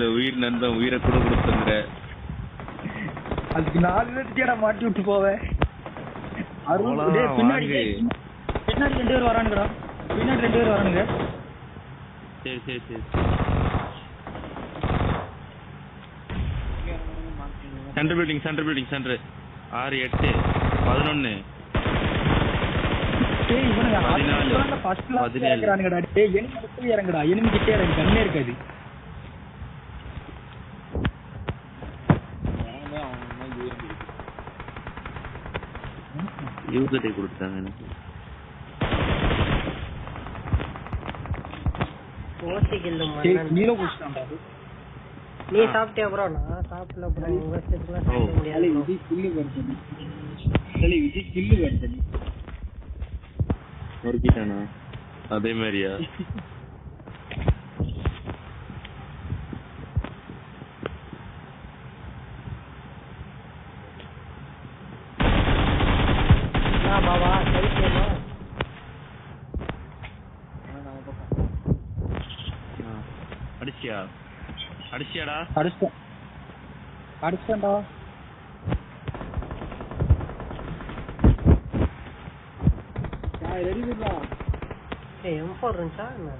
இல்ல உயிர் நண்பன் உயிரை கூட கொடுத்துங்கிற அதுக்கு 4 லட்சம் மாட்டி விட்டு போவேன். பின்னாடி 2 பேர் வரானுங்கடா. பின்னாடி 2 பேர் வரானுங்க. சரி சரி சரி. Centre building centre 6 8 11 இறங்குடா. எனிமி கிட்டே இறங்கு, கண்ணே இருக்காது. யூசர்டே கொடுத்தாங்க எனக்கு. நீ சாப்பிட்டியா ப்ரோ? நான் சாப்பிடல ப்ரோ. உங்க இஷ்டத்துக்குலாம் சாப்பிட முடியாது. இது கில்லு வருது. சரி இது கில்லு வருது. ஒருக்கிட்டானா அதே மாதிரியா? பாபா சரி கேளு. அடிச்சியாடா? அடிச்சேன்டா. ரெடிடா. M4 இருந்துச்சா என்ன?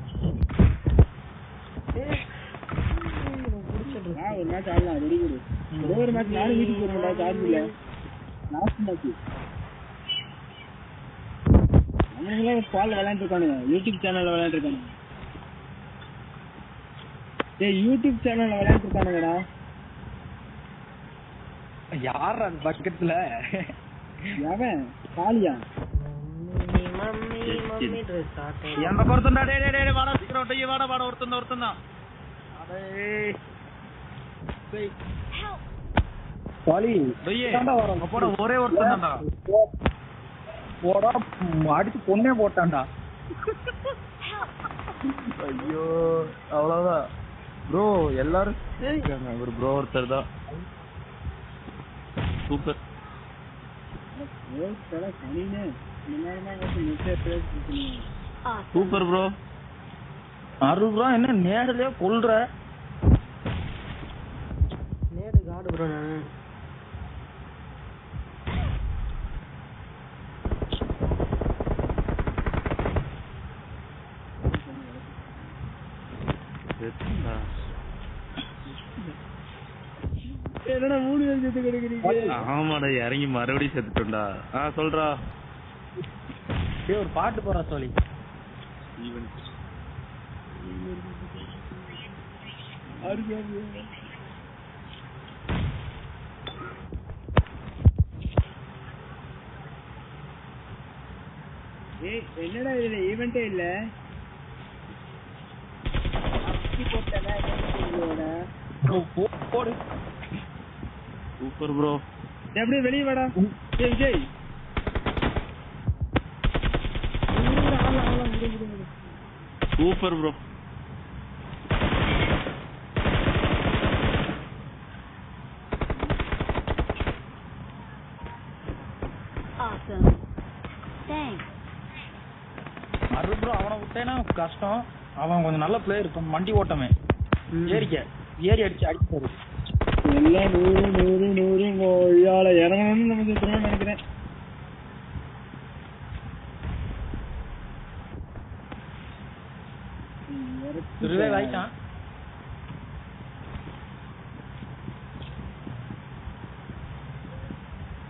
ஒரு மேட்ச் ஆடலாம். ரெடி குடு. ஒரு மேட்ச் நானே வீட்டுக்கு போறேன்டா. சார்ஜ் இல்ல. Last match. அவங்களே கால் விளையாண்டு இருக்கானுங்க. யூடியூப் சேனல்ல விளையாண்டு இருக்கானுங்க. யூடியூப் சேனல்ல விளையாண்டு இருக்கானுங்கடா. யாரா பக்கத்துல? அவன் காலியா? எந்த பொறுத்தண்டா? டேய் வாடா சீக்கிரம் டேய் வாடா ஒருத்தன் தான். டேய் காலி டேய் வரங்க போட ஒரே ஒருத்தன் தான்டா. போடா அடிச்சு பொண்ணே போட்டான்டா. ஐயோ அவ்வளவுதான் ப்ரோ. எல்லாரும் இருக்காங்க. ஒரு ப்ரோ ஒருத்தர் தான். சூப்பர். Super bro. 60 ரூபா என்ன நேரலே கொல்ற? நேடு காடு ப்ரோ. என்னடா 3 பேர் செத்து கிடக்குறீங்க? ஆமாடா இறங்கி மறுபடியும் செத்துட்டோம்டா. சொல்றா. டேய் ஒரு பாட்டு போறா சொல்லி. என்னடா இதுல ஈவென்ட்டே இல்ல. போடு. Super bro. எப்படி வெளிய வாடா. டேய் Vijay. Super bro. Awesome. Thanks. அரு ப்ரோ அவனை விட்டேனா கஷ்டம். அவன் கொஞ்சம் நல்ல பிளேயர். மண்டி ஓட்டமே. ஏறி அடிச்சு அடிப்பாரு. எல்லாம் 100 இயால இறங்கணும்னு நம்ம சொல்றோம்னு நினைக்கிறேன். திருவே வாய்ட்டான்.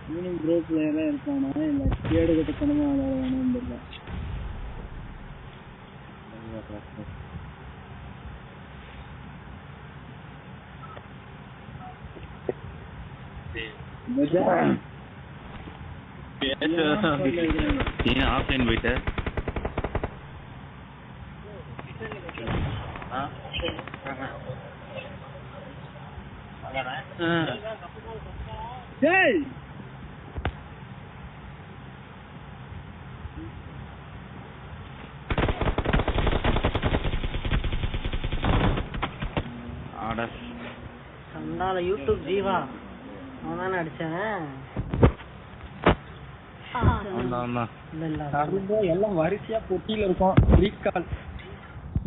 ஈவினிங் ப்ரோ பிளேயரா இருக்கானா இல்ல கேடு கட்டணுமா வேணும்னு தெரியல. ஏன் ஆஃப்லைன் போயிட்ட? டேய் ஆடா சண்டால யூடியூப் ஜீவா அவன் அடிச்சேன். எல்லாம் வரிசையா பொட்டியில இருக்கும்.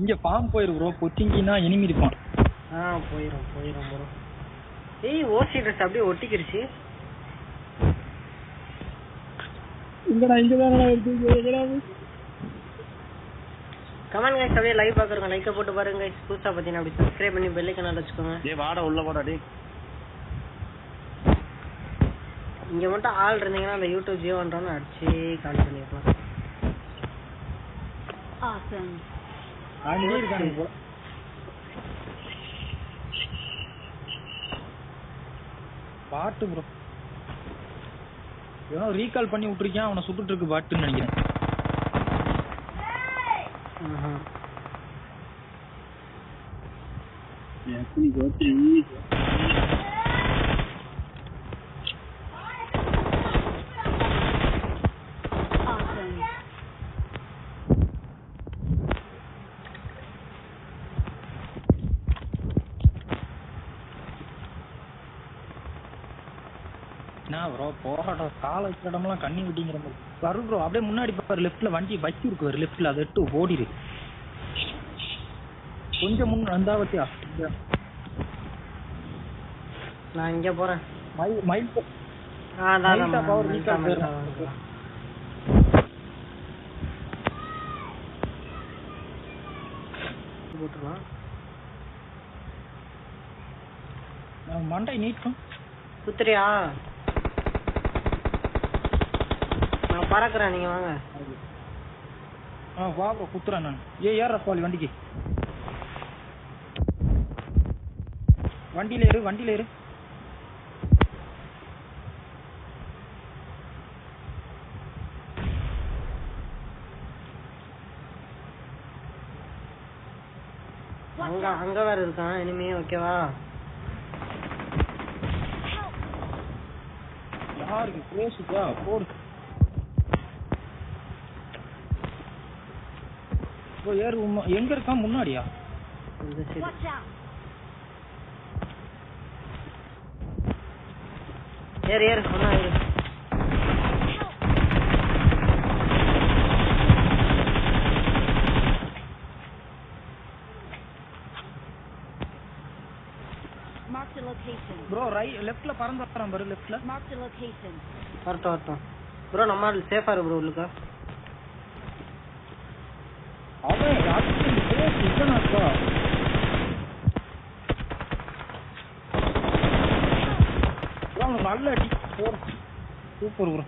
இங்க பாம்பு போயிரு ப்ரோ. பொட்டிங்கினா எனிமி இருப்பான். போயிரும் ப்ரோ. ஏய் ஓசி ட்ரெஸ் அப்படியே ஒட்டிக்கிடுச்சு. இங்கதான் இருக்கு. கமெண்ட் கைஸ் அப்படியே லைவ் பாக்குறோம். லைக்க போட்டு பாருங்க கைஸ். புதுசா பாத்தீங்கன்னா அப்படி சப்ஸ்கிரைப் பண்ணி பெல் ஐகான் வச்சுக்கோங்க. டேய் வாடா உள்ள போடா டேய். இங்க மட்டும் ஆள் இருந்தீங்கன்னா அந்த யூடியூப் ஜியோன்றவன அடிச்சு கால் பண்ணிடலாம். Awesome. அங்கே இருக்கானே போ. பாட்டு ப்ரோ. ஏதோ ரீகால் பண்ணி விட்டுருக்கான். அவனை சுட்டுட்டு இருக்கு பாட்டுன்னு நினைக்கிறேன். எப்படி கோத்தி ப்ரோ போராட கால வச்ச இடம்லாம் கண்ணி விட்டிங்கிற மாதிரி வரு ப்ரோ. அப்படியே முன்னாடி பாரு லெஃப்ட்ல வண்டி பைக் இருக்கு வரு லெஃப்ட்ல அதை எட்டு ஓடிடு. கொஞ்சம் முன் வந்தா பத்தியா நான் இங்க போறேன். மைல் பவர் ரீகால் போட்டுறலாம். மண்டை நீட்டும் குத்துறியா? நான் பறக்குறேன், நீங்க வாங்க. வா ப்ரோ குத்துறேன் நான். ஏற பாலி வண்டிக்கு. வண்டியில ஏறு. அங்க வேற இருக்கான் இனிமே. ஓகேவா? யாருக்கு பேசுதா போடு. ஏறு. எங்க இருக்கான்? முன்னாடியா? ஏறு சொன்னா ஏறு. Mark the location. Bro, right leftல பறந்து வரான் பாரு leftல. Mark the location. வரட்டும். Bro நம்ம சேஃபா இரு bro உள்ளுக்க. அவன் ராத்திரி பேஸ் இக்கனாக்கா. bro நல்ல அடி. Super bro.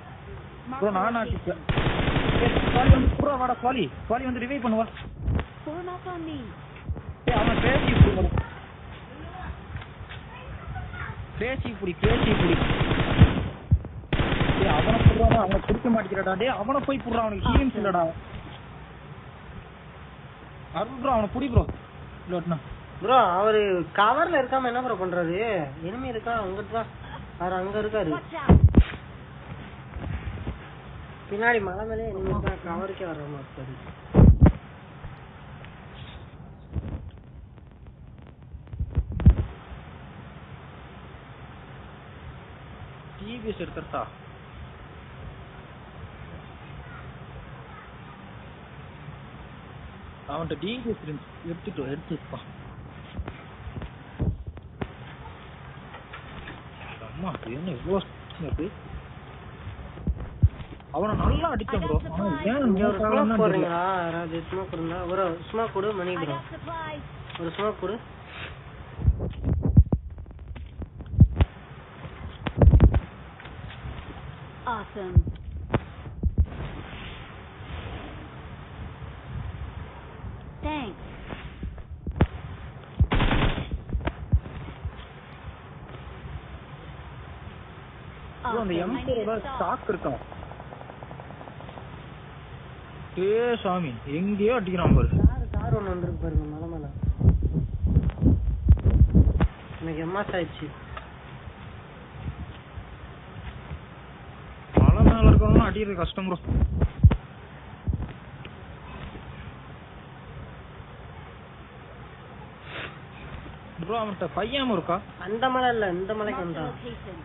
bro நான் அடிச்சேன். சாலி வந்து bro வாடா சாலி. சாலி வந்து ரிவைவ் பண்ணுவா. Form up on me. அவன் பேசி bro. பேசி புடி. டேய் அவன புடுறானே அவன புடிக்க மாட்டேங்கறடா. டேய் அவன போய் புடுறா. அவனுக்கு ஹீலிங்ஸ் இல்லடா. அருண் bro அவன புடி bro. லோட்னா. bro அவரு கவர்ல இருக்காம என்ன bro பண்றாரு? எனிமி இருக்கா அங்க இருக்கா? அவர் அங்க இருக்காரு. பின்னாடி மலை மேலே எனிமி இருக்கா கவர்க்கே வர மாட்டாரு. டிவிஎஸ் எடுத்துட்டா. அவன்கிட்ட டிவிஎஸ் எடுத்துப்பா. அம்மா என்ன இவ்வளோ அவனை நல்லா அடிச்சான் ப்ரோ. ஏன் இங்க ஒரு ஸ்மோக் போடுறீங்களா? யாராவது ஸ்மோக் கொடுங்க. ஒரு ஸ்மோக் கொடு மணி ப்ரோ. ஒரு ஸ்மோக் கொடு. Awesome. Thanks. அந்த M4 ஸ்டாக் இருக்கா? சாமி எங்கேயோ அடிக்கிறான் பாரு. கார் ஒன்று வந்துருக்கு பாருங்க மலை மேல. எனக்கு எம்மாஸ் ஆயிடுச்சு. மலை மேல இருக்கவங்க அடிக்கிறது கஷ்டம் ப்ரோ. ப்ரோ அவன்கிட்ட பையன் இருக்கா? அந்த மலை இல்ல இந்த மலைக்கு வந்தான். Location.